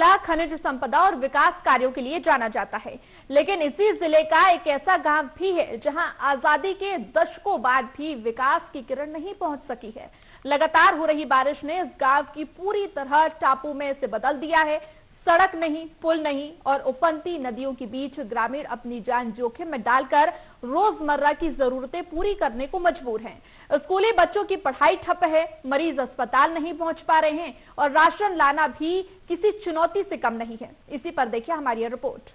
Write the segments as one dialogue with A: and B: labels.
A: नाला खनिज संपदा और विकास कार्यों के लिए जाना जाता है, लेकिन इसी जिले का एक ऐसा गांव भी है जहां आजादी के दशकों बाद भी विकास की किरण नहीं पहुंच सकी है। लगातार हो रही बारिश ने इस गांव की पूरी तरह टापू में इसे बदल दिया है। सड़क नहीं, पुल नहीं और उफनती नदियों के बीच ग्रामीण अपनी जान जोखिम में डालकर रोजमर्रा की जरूरतें पूरी करने को मजबूर हैं। स्कूली बच्चों की पढ़ाई ठप है, मरीज अस्पताल नहीं पहुंच पा रहे हैं और राशन लाना भी किसी चुनौती से कम नहीं है। इसी पर देखिए हमारी रिपोर्ट।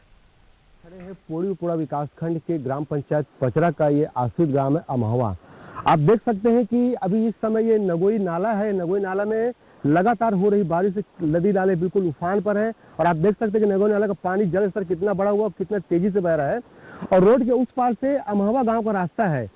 B: खड़े हैं पौड़ी उपौड़ा विकासखंड के ग्राम पंचायत पचरा का ये आश्रित ग्राम है अमहवा। आप देख सकते हैं कि अभी इस समय ये नगोई नाला है। नगोई नाला में लगातार हो रही बारिश से नदी नाले बिल्कुल उफान पर है और आप देख सकते हैं कि नगोई नाला का पानी जल स्तर कितना बढ़ा हुआ, कितना तेजी से बह रहा है और रोड के उस पार से अमहवा गांव का रास्ता है।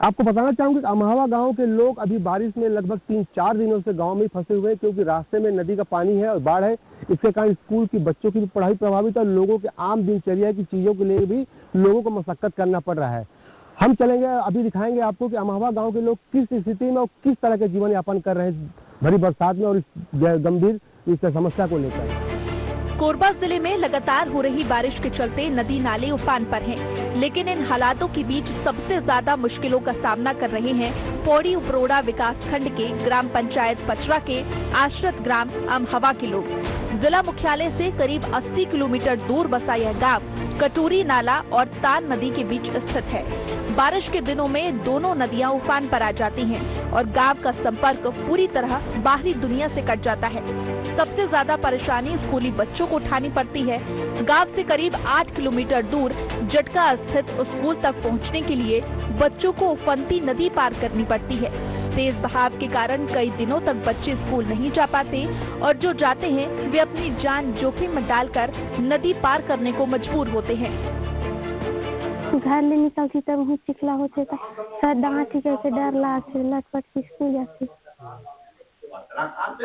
B: आपको बताना चाहूंगी कि अमहवा गांव के लोग अभी बारिश में लगभग 3-4 दिनों से गांव में फंसे हुए हैं, क्योंकि रास्ते में नदी का पानी है और बाढ़ है। इसके कारण स्कूल की बच्चों की भी पढ़ाई प्रभावित और लोगों के आम दिनचर्या की चीजों के लिए भी लोगों को मशक्कत करना पड़ रहा है। हम चलेंगे, अभी दिखाएंगे आपको कि अमहवा गांव के लोग किस स्थिति में और किस तरह के जीवन यापन कर रहे हैं भरी बरसात में और इस गंभीर इस समस्या को लेकर।
A: कोरबा जिले में लगातार हो रही बारिश के चलते नदी नाले उफान पर हैं, लेकिन इन हालातों के बीच सबसे ज्यादा मुश्किलों का सामना कर रहे हैं पौड़ी उपरोड़ा विकासखंड के ग्राम पंचायत पचरा के आश्रित ग्राम अमहवा के लोग। जिला मुख्यालय से करीब 80 किलोमीटर दूर बसा यह गांव कटोरी नाला और तान नदी के बीच स्थित है। बारिश के दिनों में दोनों नदियां उफान पर आ जाती हैं और गांव का संपर्क पूरी तरह बाहरी दुनिया से कट जाता है। सबसे ज्यादा परेशानी स्कूली बच्चों को उठानी पड़ती है। गांव से करीब 8 किलोमीटर दूर जटका स्थित स्कूल तक पहुंचने के लिए बच्चों को उफनती नदी पार करनी पड़ती है। तेज बहाव के कारण कई दिनों तक बच्चे स्कूल नहीं जा पाते और जो जाते हैं वे अपनी जान जोखिम में डालकर नदी पार करने को मजबूर होते हैं।
C: घर ले निकलती तब बहुत चिखला होते था, सर डांट के डर लाग लटपट के स्कूल जाती।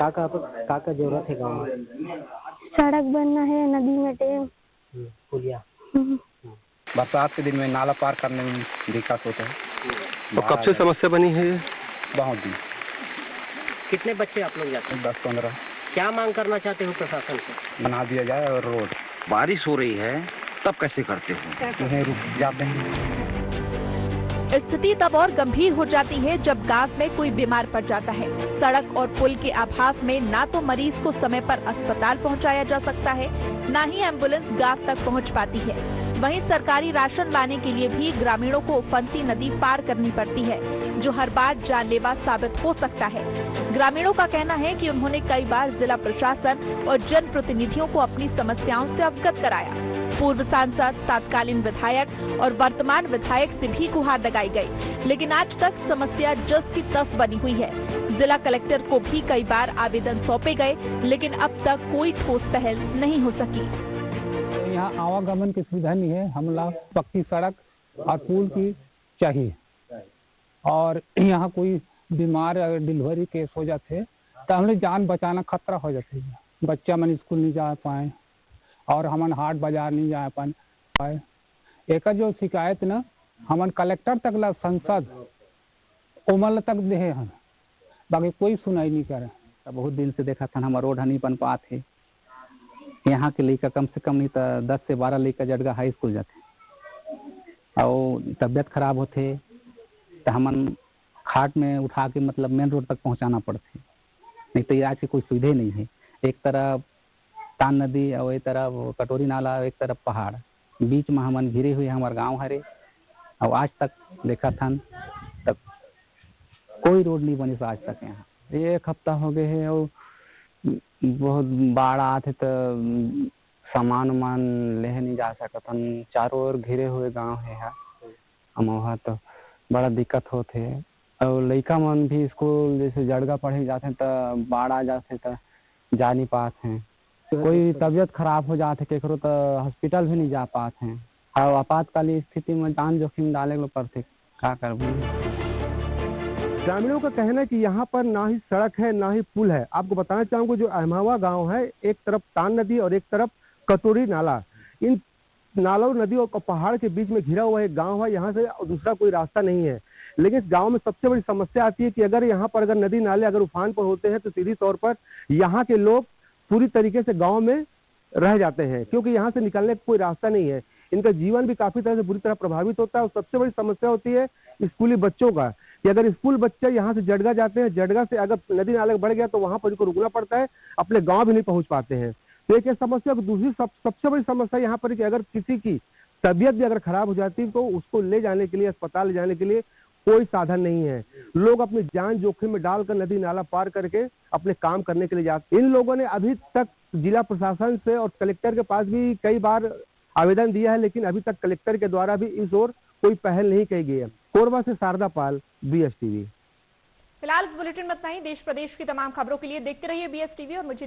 D: का जरूरत है गाँव में?
C: सड़क बनना है, नदी में डैम,
D: पुलिया। बरसात के दिन में नाला पार करने में दिक्कत होता है।
B: तो कब से समस्या बनी है?
D: बहुत दिन।
E: कितने बच्चे आप लोग जाते हैं?
D: 10-15।
E: क्या मांग करना चाहते हो प्रशासन से?
D: बना दिया जाए और रोड।
F: बारिश हो रही है तब कैसे करते हो?
D: रुक जाते हैं।
A: स्थिति तब और गंभीर हो जाती है जब गांव में कोई बीमार पड़ जाता है। सड़क और पुल के अभाव में ना तो मरीज को समय पर अस्पताल पहुंचाया जा सकता है, ना ही एम्बुलेंस गांव तक पहुंच पाती है। वहीं सरकारी राशन लाने के लिए भी ग्रामीणों को उफनती नदी पार करनी पड़ती है, जो हर बार जानलेवा साबित हो सकता है। ग्रामीणों का कहना है कि उन्होंने कई बार जिला प्रशासन और जनप्रतिनिधियों को अपनी समस्याओं से अवगत कराया। पूर्व सांसद, तत्कालीन विधायक और वर्तमान विधायक से भी गुहार लगाई गई, लेकिन आज तक समस्या जस की तस बनी हुई है। जिला कलेक्टर को भी कई बार आवेदन सौंपे गए, लेकिन अब तक कोई ठोस पहल नहीं हो सकी।
G: यहाँ आवागमन की सुविधा नहीं है। हम लोग पक्की सड़क और पुल की चाहिए और यहाँ कोई बीमार अगर डिलीवरी केस हो जाते तो हमें जान बचाना खतरा हो जाता है। बच्चा मन स्कूल नहीं जा पाए और हमन हाट बाजार नहीं जा पाए। एक जो शिकायत न हमन कलेक्टर तक ला, संसद उमल तक दे हैं, बाकी कोई सुनाई नहीं करे।
D: बहुत दिन से देखा था हमारा रोड नहीं बन पाते। यहाँ के लड़का कम से कम नहीं तो 10 से 12 लड़का जटगा हाई स्कूल जाते और तबियत खराब होते तो हमन खाट में उठा के मतलब मेन रोड तक पहुँचाना पड़ते, नहीं तो इलाज की कोई सुविधा नहीं है। एक तरफ तान नदी और एक तरफ कटोरी नाला, एक तरफ पहाड़, बीच में हमन घिरे हुए हमारे गांव हरे और आज तक देखा था तब कोई रोड नहीं बनी आज तक। यहाँ 1 हफ्ता हो गए है और बहुत बाढ़ आते तो सामान उमान ले नहीं जा सकता। चारों ओर घिरे हुए गांव है यहाँ अमहवा, तो बड़ा दिक्कत होते है। और लड़का मन भी स्कूल जैसे जड़गा पढ़े जाते हैं तो बाढ़ आ जाते तो जा नहीं पाते हैं। कोई तबीयत खराब हो जाते केकरो तो हॉस्पिटल भी नहीं जा पाते हैं और आपातकालीन स्थिति में जान जोखिम डाले को पड़ते। क्या करबो?
B: ग्रामीणों का कहना है कि यहाँ पर ना ही सड़क है ना ही पुल है। आपको बताना चाहूंगा जो अमहवा गांव है, एक तरफ तान नदी और एक तरफ कटोरी नाला, इन नालों नदी और पहाड़ के बीच में घिरा हुआ एक गांव है। यहाँ से दूसरा कोई रास्ता नहीं है। लेकिन इस गांव में सबसे बड़ी समस्या आती है कि अगर यहाँ पर अगर नदी नाले अगर उफान पर होते हैं तो सीधी तौर पर यहाँ के लोग पूरी तरीके से गांव में रह जाते हैं, क्योंकि यहाँ से निकलने का कोई रास्ता नहीं है। इनका जीवन भी काफी तरह से बुरी तरह प्रभावित होता है। और सबसे बड़ी समस्या होती है स्कूली बच्चों का, कि अगर स्कूल बच्चे यहाँ से जड़गा जाते हैं, जड़गा से अगर नदी नाले बढ़ गया तो वहां पर उनको रुकना पड़ता है, अपने गांव भी नहीं पहुंच पाते हैं। तो एक समस्या। दूसरी सबसे बड़ी समस्या यहाँ पर कि अगर किसी की तबीयत भी अगर खराब हो जाती है तो उसको ले जाने के लिए, अस्पताल ले जाने के लिए कोई साधन नहीं है। लोग अपनी जान जोखिम में डालकर नदी नाला पार करके अपने काम करने के लिए जाते। इन लोगों ने अभी तक जिला प्रशासन से और कलेक्टर के पास भी कई बार आवेदन दिया है, लेकिन अभी तक कलेक्टर के द्वारा भी इस ओर कोई पहल नहीं की गई है। कोरबा से शारदा पाल, BSTV।
A: फिलहाल इस बुलेटिन में इतना ही। देश प्रदेश की तमाम खबरों के लिए देखते रहिए BSTV और मुझे